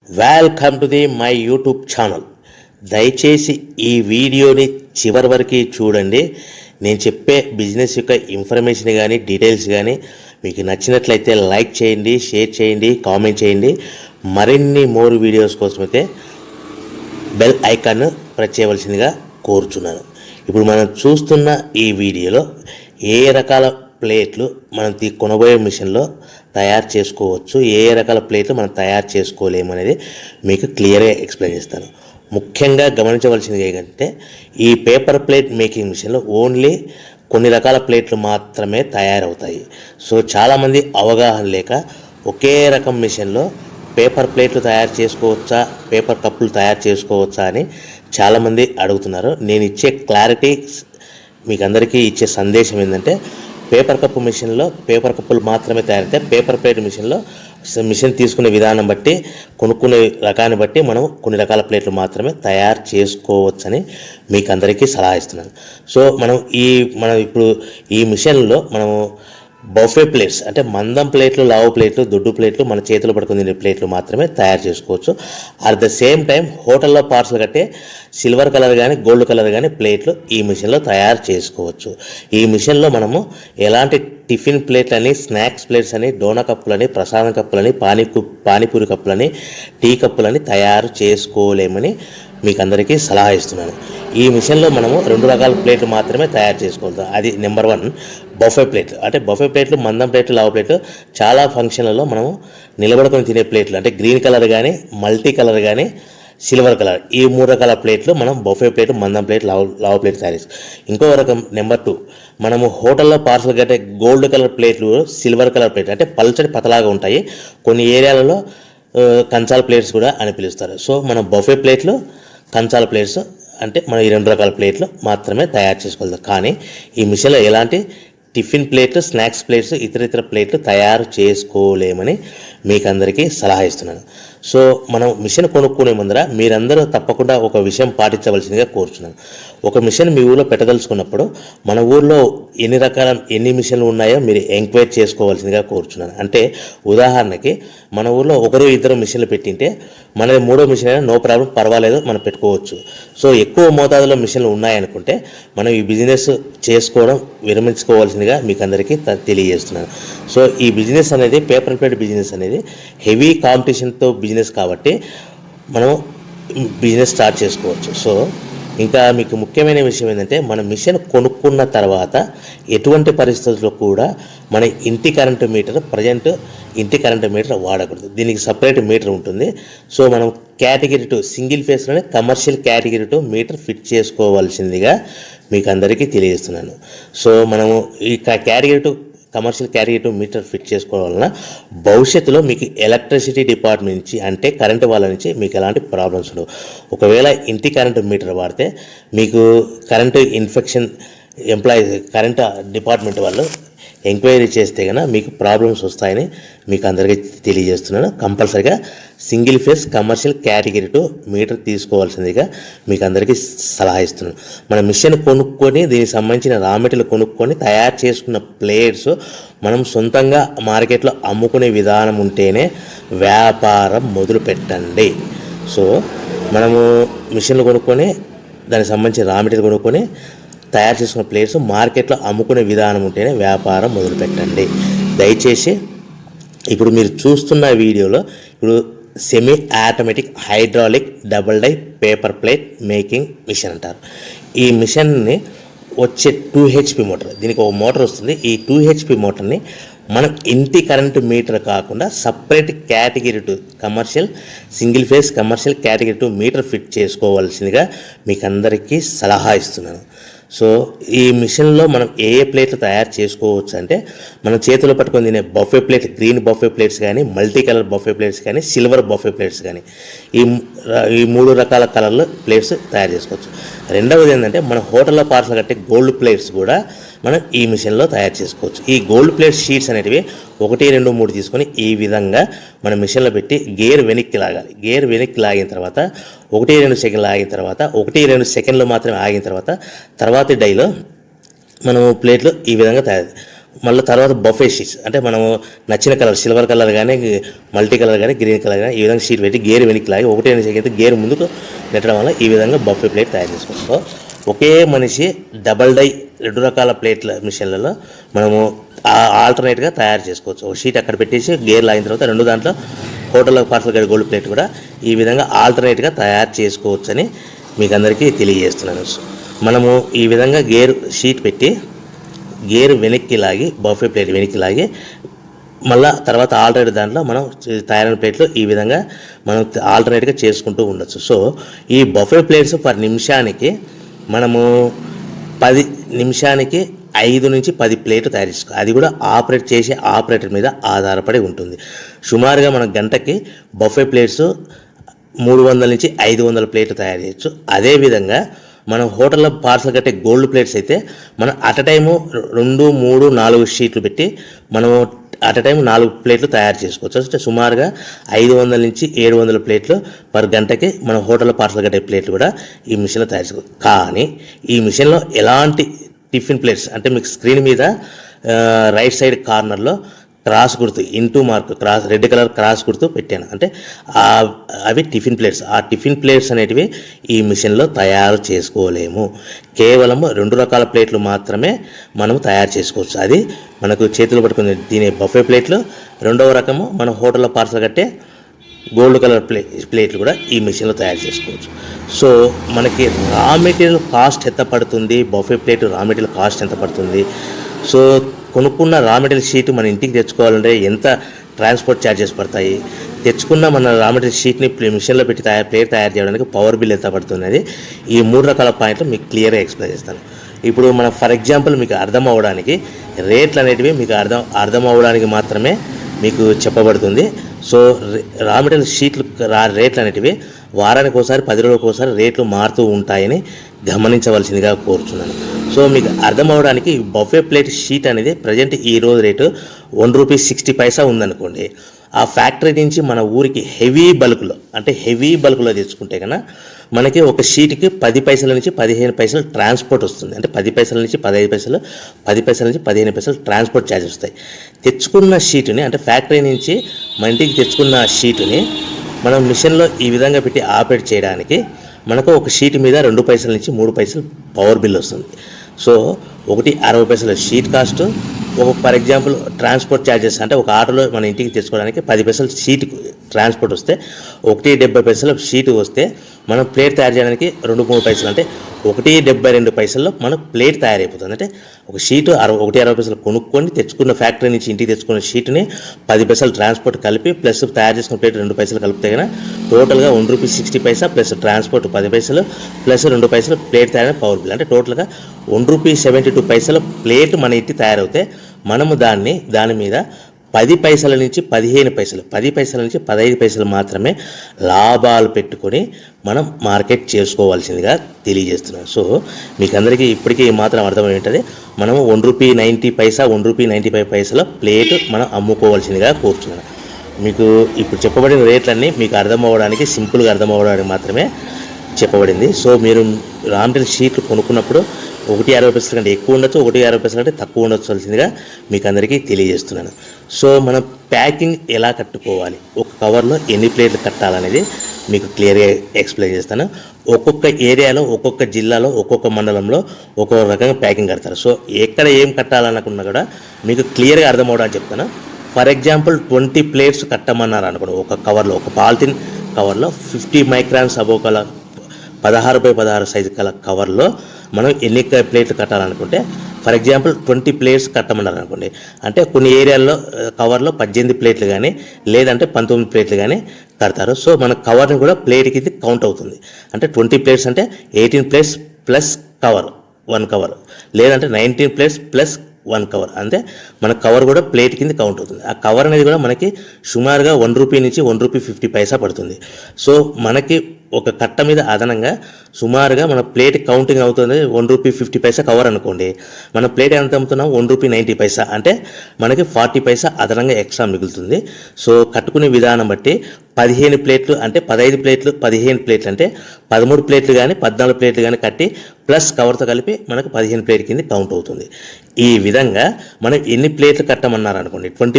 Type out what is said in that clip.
Welcome to my YouTube channel. దయచేసి ఈ వీడియోని చివరి వరకు చూడండి. నేను చెప్పే బిజినెస్ యొక్క ఇన్ఫర్మేషన్ కానీ డీటెయిల్స్ కానీ మీకు నచ్చినట్లయితే లైక్ చేయండి, షేర్ చేయండి, కామెంట్ చేయండి. మరిన్ని మోర్ వీడియోస్ కోసమైతే బెల్ ఐకాన్ ప్రెస్ చేయవలసిందిగా కోరుచున్నాను. ఇప్పుడు మనం చూస్తున్న ఈ వీడియోలో ఏ రకాల ప్లేట్లు మనం కొనబోయే మిషన్లో తయారు చేసుకోవచ్చు, ఏ రకాల ప్లేట్లు మనం తయారు చేసుకోలేమనేది మీకు క్లియర్గా ఎక్స్ప్లెయిన్ చేస్తాను. ముఖ్యంగా గమనించవలసింది ఏంటంటే ఈ పేపర్ ప్లేట్ మేకింగ్ మిషన్లో ఓన్లీ కొన్ని రకాల ప్లేట్లు మాత్రమే తయారవుతాయి. సో చాలామంది అవగాహన లేక ఒకే రకం మిషన్లో పేపర్ ప్లేట్లు తయారు చేసుకోవచ్చా, పేపర్ కప్పులు తయారు చేసుకోవచ్చా అని చాలామంది అడుగుతున్నారు. నేను ఇచ్చే క్లారిటీ మీకు అందరికీ ఇచ్చే సందేశం ఏంటంటే పేపర్ కప్పు మిషన్లో పేపర్ కప్పులు మాత్రమే తయారవుతాయి. పేపర్ ప్లేట్ మిషన్లో మిషన్ తీసుకునే విధానం బట్టి, కొనుక్కునే రకాన్ని బట్టి మనం కొన్ని రకాల ప్లేట్లు మాత్రమే తయారు చేసుకోవచ్చని మీకు అందరికీ సలహా ఇస్తున్నాను. సో మనం ఇప్పుడు ఈ మిషన్లో మనము బఫే ప్లేట్స్ అంటే మందం ప్లేట్లు, లావు ప్లేట్లు, దొడ్డు ప్లేట్లు, మన చేతులు పట్టుకుని తినే ప్లేట్లు మాత్రమే తయారు చేసుకోవచ్చు. అట్ ద సేమ్ టైం హోటల్లో పార్సల్ కట్టే సిల్వర్ కలర్ కానీ గోల్డ్ కలర్ కానీ ప్లేట్లు ఈ మిషన్లో తయారు చేసుకోవచ్చు. ఈ మిషన్లో మనము ఎలాంటి టిఫిన్ ప్లేట్లని, స్నాక్స్ ప్లేట్స్ అని, డోనా కప్పులని, ప్రసాదం కప్పులని, పానీపూరి కప్పులని, టీ కప్పులని తయారు చేసుకోలేమని మీకు అందరికీ సలహా ఇస్తున్నాను. ఈ మిషన్లో మనము 2 రకాల ప్లేట్లు మాత్రమే తయారు చేసుకోగలుగుతాం. అది నెంబర్ 1 బఫే ప్లేట్లు. అంటే బఫే ప్లేట్లు మందం ప్లేట్లు, లావు ప్లేట్లు, చాలా ఫంక్షన్లలో మనము నిలబడుకొని తినే ప్లేట్లు అంటే గ్రీన్ కలర్ కానీ, మల్టీ కలర్ కానీ, సిల్వర్ కలర్, ఈ 3 రకాల ప్లేట్లు మనం బఫే ప్లేట్, మందం ప్లేట్, లావు ప్లేట్ తయారు చేస్తాం. ఇంకో రకం నెంబర్ 2 మనము హోటల్లో పార్సల్ కట్టే గోల్డ్ కలర్ ప్లేట్లు, సిల్వర్ కలర్ ప్లేట్లు అంటే పల్చడి పతలాగా ఉంటాయి. కొన్ని ఏరియాలలో కంచాల ప్లేట్స్ కూడా అని పిలుస్తారు. సో మనం బఫే ప్లేట్లు, కంచాల ప్లేట్స్ అంటే మనం ఈ 2 రకాల ప్లేట్లు మాత్రమే తయారు చేసుకోగలుగుతాం. కానీ ఈ మిషన్లో ఎలాంటి టిఫిన్ ప్లేట్లు, స్నాక్స్ ప్లేట్స్, ఇతర ప్లేట్లు తయారు చేసుకోలేమని మీకు అందరికీ సలహా ఇస్తున్నాను. సో మనం మిషన్ కొనుక్కునే ముందర మీరందరూ తప్పకుండా ఒక విషయం పాటించవలసిందిగా కోరుచున్నాను. ఒక మిషన్ మీ ఊళ్ళో పెట్టదలుచుకున్నప్పుడు మన ఊళ్ళో ఎన్ని మిషన్లు ఉన్నాయో మీరు ఎంక్వైరీ చేసుకోవాల్సిందిగా కోరుచున్నాను. అంటే ఉదాహరణకి మన ఊళ్ళో 1-2 మిషన్లు పెట్టింటే మనది 3వ మిషన్ అయినా నో ప్రాబ్లం, పర్వాలేదు, మనం పెట్టుకోవచ్చు. సో ఎక్కువ మోతాదులో మిషన్లు ఉన్నాయనుకుంటే మనం ఈ బిజినెస్ చేసుకోవడం విరమించుకోవాల్సిందిగా మీకు అందరికీ తెలియజేస్తున్నాను. సో ఈ బిజినెస్ అనేది పేపర్ ప్లేట్ బిజినెస్ అనేది హెవీ కాంపిటీషన్తో బిజినెస్ కాబట్టి మనం బిజినెస్ స్టార్ట్ చేసుకోవచ్చు. సో ఇంకా మీకు ముఖ్యమైన విషయం ఏంటంటే మన మిషన్ కొనుక్కున్న తర్వాత ఎటువంటి పరిస్థితుల్లో కూడా మన ఇంటి కరెంటు మీటర్, ఇంటి కరెంటు మీటర్ వాడకూడదు. దీనికి సపరేట్ మీటర్ ఉంటుంది. సో మనం కేటగిరీ 2 సింగిల్ ఫేస్లోనే కమర్షియల్ కేటగిరీ 2 మీటర్ ఫిట్ చేసుకోవాల్సిందిగా మీకు అందరికీ తెలియజేస్తున్నాను. సో మనము ఈ category 2 commercial category 2 meter fit చేసుకోవడం వలన భవిష్యత్తులో మీకు ఎలక్ట్రిసిటీ డిపార్ట్మెంట్ నుంచి అంటే కరెంటు వాళ్ళ నుంచి మీకు ఎలాంటి ప్రాబ్లమ్స్ ఉండవు. ఒకవేళ ఇంటి కరెంటు మీటర్ వాడితే మీకు కరెంటు ఇన్ఫెక్షన్ కరెంటు డిపార్ట్మెంట్ వాళ్ళు ఎంక్వైరీ చేస్తే కనుక మీకు ప్రాబ్లమ్స్ వస్తాయని మీకు అందరికీ తెలియజేస్తున్నాను. కంపల్సరీగా single phase commercial category 2 meter తీసుకోవాల్సిందిగా మీకు అందరికీ సలహా ఇస్తున్నాను. మన మిషన్ కొనుక్కొని దీనికి సంబంధించిన రా మెటీరియల్ కొనుక్కొని తయారు చేసుకున్న ప్లేట్స్ మనం సొంతంగా మార్కెట్లో అమ్ముకునే విధానం ఉంటేనే వ్యాపారం మొదలు పెట్టండి. సో మనము మిషన్లు కొనుక్కొని దానికి సంబంధించిన రా మెటీరియల్ కొనుక్కొని తయారు చేసుకున్న ప్లేట్స్ మార్కెట్లో అమ్ముకునే విధానం ఉంటేనే వ్యాపారం మొదలుపెట్టండి. దయచేసి ఇప్పుడు మీరు చూస్తున్న వీడియోలో ఇప్పుడు semi automatic hydraulic double die paper plate making machine అంటారు. ఈ మిషన్ని వచ్చే 2 HP మోటార్, దీనికి ఒక మోటార్ వస్తుంది. ఈ 2 HP మోటార్ని మనం ఇంటి కరెంటు మీటర్ కాకుండా separate category 2 commercial single phase commercial category 2 meter fit చేసుకోవాల్సిందిగా మీకు అందరికీ సలహా ఇస్తున్నాను. సో ఈ మిషన్లో మనం ఏ ప్లేట్లు తయారు చేసుకోవచ్చు అంటే మనం చేతిలో పట్టుకొని తినే buffet plate, green buffet plates కానీ, మల్టీ కలర్ బఫే ప్లేట్స్ కానీ, సిల్వర్ బఫే ప్లేట్స్ కానీ, ఈ 3 రకాల కలర్లు ప్లేట్స్ తయారు చేసుకోవచ్చు. రెండవది ఏంటంటే మన హోటల్లో పార్సల్ కట్టే గోల్డ్ ప్లేట్స్ కూడా మనం ఈ మిషన్లో తయారు చేసుకోవచ్చు. ఈ గోల్డ్ ప్లేట్ షీట్స్ అనేటివి 1, 2, 3 తీసుకొని ఈ విధంగా మన మిషన్లో పెట్టి గేర్ వెనక్కి లాగాలి. గేర్ వెనక్కి లాగిన తర్వాత 1-2 సెకండ్లు ఆగిన తర్వాత 1-2 సెకండ్లు మాత్రమే ఆగిన తర్వాత తర్వాతి డైలో మనము ప్లేట్లు ఈ విధంగా తయారు మళ్ళీ తర్వాత బఫే షీట్స్ అంటే మనము నచ్చిన కలర్ సిల్వర్ కలర్ కానీ మల్టీ కలర్ కానీ గ్రీన్ కలర్ కానీ ఈ విధంగా షీట్ పెట్టి గేర్ వెనక్కి లాగి ఒకటే అయితే గేర్ ముందుకు నెట్టడం వల్ల ఈ విధంగా బఫే ప్లేట్ తయారు చేసుకోవచ్చు. సో ఒకే మనిషి డబల్ డై 2 రకాల ప్లేట్ల మిషన్లలో మనము ఆల్టర్నేట్గా తయారు చేసుకోవచ్చు. ఒక షీట్ అక్కడ పెట్టేసి గేర్ లాగిన తర్వాత 2 దాంట్లో హోటల్లో పార్సల్ గడి గోల్డ్ ప్లేట్ కూడా ఈ విధంగా ఆల్టర్నేట్గా తయారు చేసుకోవచ్చని మీకు అందరికీ తెలియజేస్తున్నాను. మనము ఈ విధంగా గేర్ షీట్ పెట్టి గేర్ వెనక్కి లాగి బఫే ప్లేట్ వెనక్కి లాగి మళ్ళీ తర్వాత ఆల్టర్నేట్ దాంట్లో మనం తయారైన ప్లేట్లు ఈ విధంగా మనం ఆల్టర్నేట్గా చేసుకుంటూ ఉండొచ్చు. సో ఈ బఫే ప్లేట్స్ పర్ నిమిషానికి మనము 10 నిమిషానికి 5 నుంచి 10 ప్లేట్లు తయారు చేసుకోవాలి. అది కూడా ఆపరేట్ చేసే ఆపరేటర్ మీద ఆధారపడి ఉంటుంది. సుమారుగా మన గంటకి బఫే ప్లేట్స్ 300 నుంచి 500 ప్లేట్లు తయారు చేయొచ్చు. అదేవిధంగా మనం హోటల్లో పార్సల్ కట్టే గోల్డ్ ప్లేట్స్ అయితే మనం అట్ టైము 2, 3, 4 షీట్లు పెట్టి మనము అట్ టైం 4 ప్లేట్లు తయారు చేసుకోవచ్చు. అంటే సుమారుగా 500 నుంచి 700 ప్లేట్లు పర్ గంటకి మన హోటల్లో పార్సల్ కట్టే ప్లేట్లు కూడా ఈ మిషన్లో తయారు చేసుకోవచ్చు. కానీ ఈ మిషన్లో ఎలాంటి టిఫిన్ ప్లేట్స్ అంటే మీకు స్క్రీన్ మీద రైట్ సైడ్ కార్నర్లో క్రాస్ గుర్తు into mark cross red colour cross గుర్తు పెట్టాను. అంటే అవి టిఫిన్ ప్లేట్స్. ఆ టిఫిన్ ప్లేట్స్ అనేటివి ఈ మిషన్లో తయారు చేసుకోలేము. కేవలం 2 రకాల ప్లేట్లు మాత్రమే మనం తయారు చేసుకోవచ్చు. అది మనకు చేతులు పట్టుకుని తినే బఫే ప్లేట్లు, 2వ రకము మన హోటల్లో పార్సల్ కట్టే గోల్డ్ కలర్ ప్లేట్లు కూడా ఈ మిషన్లో తయారు చేసుకోవచ్చు. సో మనకి రా మెటీరియల్ కాస్ట్ ఎంత పడుతుంది, buffet plate raw material cost ఎంత పడుతుంది, సో కొనుక్కున్న రా మెటీరియల్ షీట్ మన ఇంటికి తెచ్చుకోవాలంటే ఎంత ట్రాన్స్పోర్ట్ ఛార్జెస్ పడతాయి, తెచ్చుకున్న మన రా మెటీరియల్ షీట్ని మిషన్లో పెట్టి ప్లేట్ తయారు చేయడానికి పవర్ బిల్ ఎంత పడుతున్నది, ఈ 3 రకాల పాయింట్లు మీకు క్లియర్గా ఎక్స్ప్లెయిన్ చేస్తాను. ఇప్పుడు మనం ఫర్ ఎగ్జాంపుల్ మీకు అర్థం అవ్వడానికి రేట్లు అనేటివి మీకు అర్థం అవ్వడానికి మాత్రమే మీకు చెప్పబడుతుంది. సో రా మెటీరియల్ షీట్లు రేట్లు అనేటివి వారానికి ఒకసారి 10 రోజులకు ఒకసారి రేట్లు మారుతూ ఉంటాయని గమనించవలసిందిగా కోరుతున్నాను. సో మీకు అర్థం అవ్వడానికి బఫే ప్లేట్ షీట్ అనేది ప్రజెంట్ ఈ రోజు రేటు ₹1.60 ఉందనుకోండి. ఆ ఫ్యాక్టరీ నుంచి మన ఊరికి హెవీ బల్క్లో తెచ్చుకుంటే కన్నా మనకి ఒక షీట్కి 10 పైసల నుంచి 15 పైసలు ట్రాన్స్పోర్ట్ వస్తుంది. అంటే 10 పైసల నుంచి 15 పైసలు, 10 పైసల నుంచి 15 పైసలు ట్రాన్స్పోర్ట్ ఛార్జెస్ వస్తాయి. తెచ్చుకున్న షీటుని అంటే ఫ్యాక్టరీ నుంచి మన ఇంటికి తెచ్చుకున్న షీటుని మనం మిషన్లో ఈ విధంగా పెట్టి ఆపరేట్ చేయడానికి మనకు ఒక షీట్ మీద 2 పైసల నుంచి 3 పైసలు పవర్ బిల్ వస్తుంది. సో ఒకటి 60 పైసల sheet cost, for example transport charges అంటే ఒక ఆటోలో మన ఇంటికి తెచ్చుకోవడానికి 10 పైసలు షీట్ ట్రాన్స్పోర్ట్ వస్తే, 1.70 పైసలు షీట్ వస్తే మనం ప్లేట్ తయారు చేయడానికి 2-3 పైసలు అంటే 1.72 పైసల్లో మనకు ప్లేట్ తయారైపోతుంది. అంటే ఒక షీటు 1.60 పైసలు కొనుక్కొని తెచ్చుకున్న ఫ్యాక్టరీ నుంచి ఇంటికి తెచ్చుకున్న షీట్ని 10 పైసలు ట్రాన్స్పోర్ట్ కలిపి ప్లస్ తయారు చేసుకున్న ప్లేట్ 2 పైసలు కలిపితే కన్నా టోటల్గా ₹1.60 ప్లస్ ట్రాన్స్పోర్ట్ 10 పైసలు ప్లస్ 2 పైసలు ప్లేట్ తయారైన పవర్ బిల్ అంటే టోటల్గా ₹1.72 ప్లేట్ మన ఇంటికి తయారవుతే మనము దాని మీద 10 పైసల నుంచి 15 పైసలు, 10 పైసల నుంచి 15 పైసలు మాత్రమే లాభాలు పెట్టుకొని మనం మార్కెట్ చేసుకోవాల్సిందిగా తెలియజేస్తున్నాం. సో మీకు అందరికీ ఇప్పటికీ మాత్రం అర్థమై ఉంటుంది. మనము ₹1.90, ₹1.95 ప్లేట్ మనం అమ్ముకోవాల్సిందిగా కోరుతున్నాను. మీకు ఇప్పుడు చెప్పబడిన రేట్లన్నీ మీకు అర్థం అవ్వడానికి, సింపుల్గా అర్థం అవ్వడానికి మాత్రమే చెప్పబడింది. సో మీరు రా మెటీరియల్ షీట్లు కొనుక్కున్నప్పుడు 1.60 కంటే ఎక్కువ ఉండొచ్చు, 1.60 కంటే తక్కువ ఉండొచ్చువలసిందిగా మీకు అందరికీ తెలియజేస్తున్నాను. సో మనం ప్యాకింగ్ ఎలా కట్టుకోవాలి, ఒక కవర్లో ఎన్ని ప్లేట్లు కట్టాలనేది మీకు క్లియర్గా ఎక్స్ప్లెయిన్ చేస్తాను. ఒక్కొక్క ఏరియాలో, ఒక్కొక్క జిల్లాలో, ఒక్కొక్క మండలంలో ఒక్కొక్క రకంగా ప్యాకింగ్ కడతారు. సో ఎక్కడ ఏం కట్టాలనుకున్నా కూడా మీకు క్లియర్గా అర్థం అవడానికి చెప్తాను. ఫర్ ఎగ్జాంపుల్ 20 ప్లేట్స్ కట్టమన్నారు అనుకోండి, ఒక కవర్లో, ఒక పాలిథిన్ కవర్లో 50 మైక్రాన్స్ అబోవ్ కల 16x16 సైజు కల కవర్లో మనం ఎన్ని ప్లేట్లు కట్టాలనుకుంటే, ఫర్ ఎగ్జాంపుల్ 20 ప్లేట్స్ కట్టమన్నారు అనుకోండి, అంటే కొన్ని ఏరియాల్లో కవర్లో 18 ప్లేట్లు కానీ లేదంటే 19 ప్లేట్లు కానీ కడతారు. సో మన కవర్ని కూడా ప్లేట్కి ఇది కౌంట్ అవుతుంది. అంటే 20 ప్లేట్స్ అంటే 18 ప్లేట్స్ ప్లస్ కవర్ 1 కవర్, లేదంటే 19 ప్లేట్స్ ప్లస్ 1 కవర్, అంటే మన కవర్ కూడా ప్లేట్ కింద కౌంట్ అవుతుంది. ఆ కవర్ అనేది కూడా మనకి సుమారుగా ₹1 నుంచి ₹1.50 పడుతుంది. సో మనకి ఒక కట్ట మీద అదనంగా సుమారుగా మన ప్లేట్ కౌంటింగ్ అవుతుంది ₹1.50 కవర్ అనుకోండి, మన ప్లేట్ ఎంత అమ్ముతున్నాం ₹1.90, అంటే మనకి 40 పైసా అదనంగా ఎక్స్ట్రా మిగులుతుంది. సో కట్టుకునే విధానం బట్టి 15 ప్లేట్లు అంటే 15 ప్లేట్లు, 15 ప్లేట్లు అంటే 13 ప్లేట్లు కానీ 14 ప్లేట్లు కానీ కట్టి ప్లస్ కవర్తో కలిపి మనకు 15 ప్లేట్ కింద కౌంట్ అవుతుంది. ఈ విధంగా మనం ఎన్ని ప్లేట్లు కట్టమన్నారు అనుకోండి 20